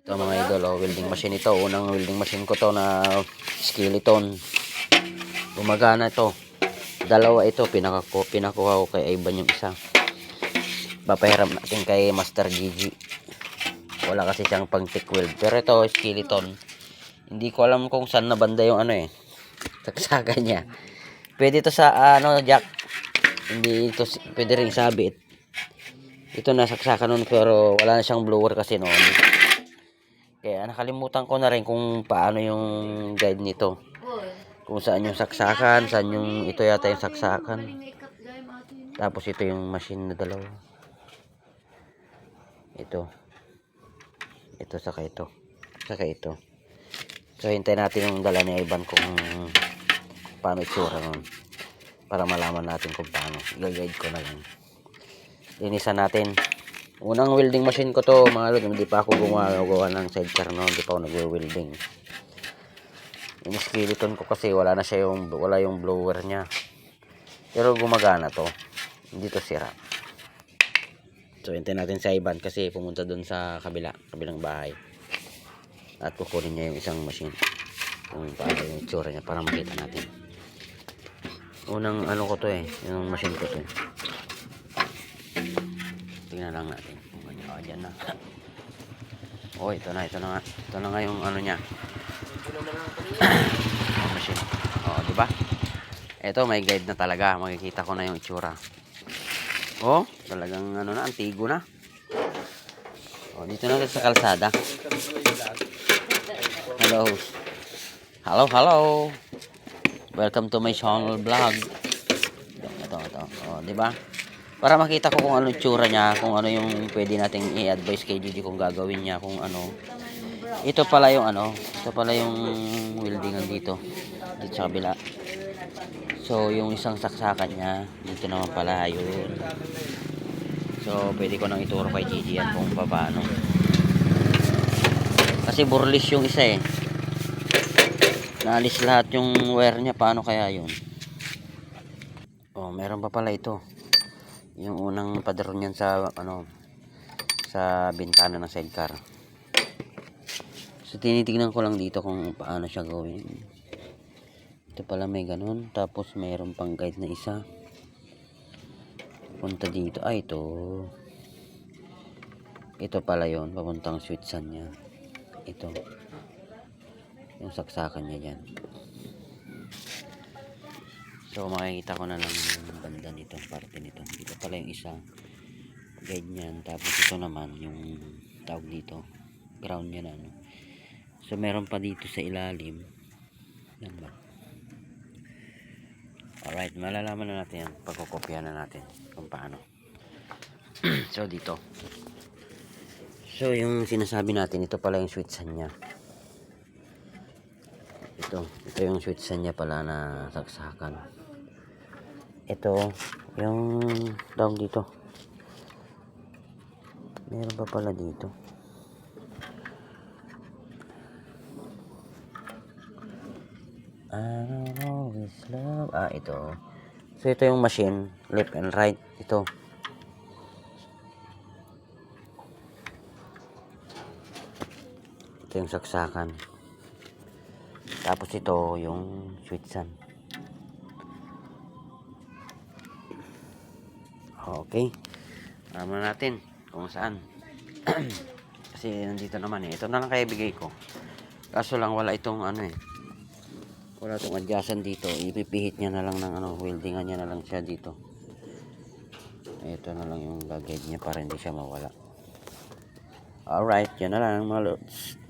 Ito mga idol, welding machine ito. Unang welding machine ko to na skeleton. Gumagana ito. Dalawa ito, pinakuha ko kay Ivan yung isa. Papahiram natin kay Master Gigi. Wala kasi siyang pang thick weld. Pero ito, skeleton. Hindi ko alam kung saan na banda yung saksakan niya. Pwede ito sa jack. Hindi ito pwede rin sabit. Ito na saksakan nun pero wala na siyang blower kasi noon. Kaya nakalimutan ko na rin kung paano yung guide nito. Kung saan yung saksakan, saan yung ito yata yung saksakan. Tapos ito yung machine na dalawa. Ito. Ito saka ito. Saka ito. So hintayin natin yung dala ni Ivan kung paano itsura nun. Para malaman natin kung paano. I-guide ko na lang. Linisan natin. Unang welding machine ko to mga lod. Hindi pa ako gumagawa ng sidecar noon. Hindi pa ako nag-welding. Yung skeleton ko kasi wala yung blower niya. Pero gumagana to. Hindi to sira. So hintayin natin sa Ivan kasi pumunta dun sa kabilang bahay. At kukunin niya yung isang machine. Kung paano yung itsura niya para makita natin. Unang ko to yung machine ko to Tingnan lang natin kung ano. Dyan na. Ito na nga. Ito na nga yung niya. Machine. Diba? Ito may guide na talaga. Makikita ko na yung itsura. Talagang antigo na. Dito na sa kalsada. Hello. Welcome to my channel vlog. Ito. Diba? Para makita ko kung ano itsura niya, kung ano yung pwede nating i-advise kay Gigi kung gagawin niya, kung ano. Ito pala yung weldingan dito sa kabila. So, yung isang saksakan niya, dito naman pala yun. So, pwede ko nang ituro kay Gigi yan kung paano. Kasi burlis yung isa Naalis lahat yung wire niya, paano kaya yun? Meron pa pala ito. Yung unang padron niyan sa bintana ng sidecar. So tinitingnan ko lang dito kung paano siya gawin. Ito pala may ganun. Tapos mayroon pang guide na isa. Punta dito. Ito pala yon, papuntang switchan niya. Ito. Yung saksakan niya dyan. So makikita ko na lang yung banda nito, parte nito. Dito pala yung isa guide niyan. Tapos ito naman yung tawag dito, ground niya na So meron pa dito sa ilalim. Yan ba? Alright, malalaman na natin yan. Pagkukopya na natin kung paano. So dito. So yung sinasabi natin, ito pala yung switchan niya. Ito yung switchan niya pala na saksakan. Ito yung tawag dito. Meron pa pala dito. I don't always love. Ito. So ito yung machine, left and right. Ito yung saksakan. Tapos ito yung switchan. Okay. Alam na natin kung saan. Kasi nandito naman Ito na lang kaya bigay ko. Kaso lang wala itong wala itong adjustan dito. Ipipihit niya na lang ng weldingan niya na lang siya dito. Ito na lang yung guide niya para hindi siya mawala. Alright, yan na lang mga lods.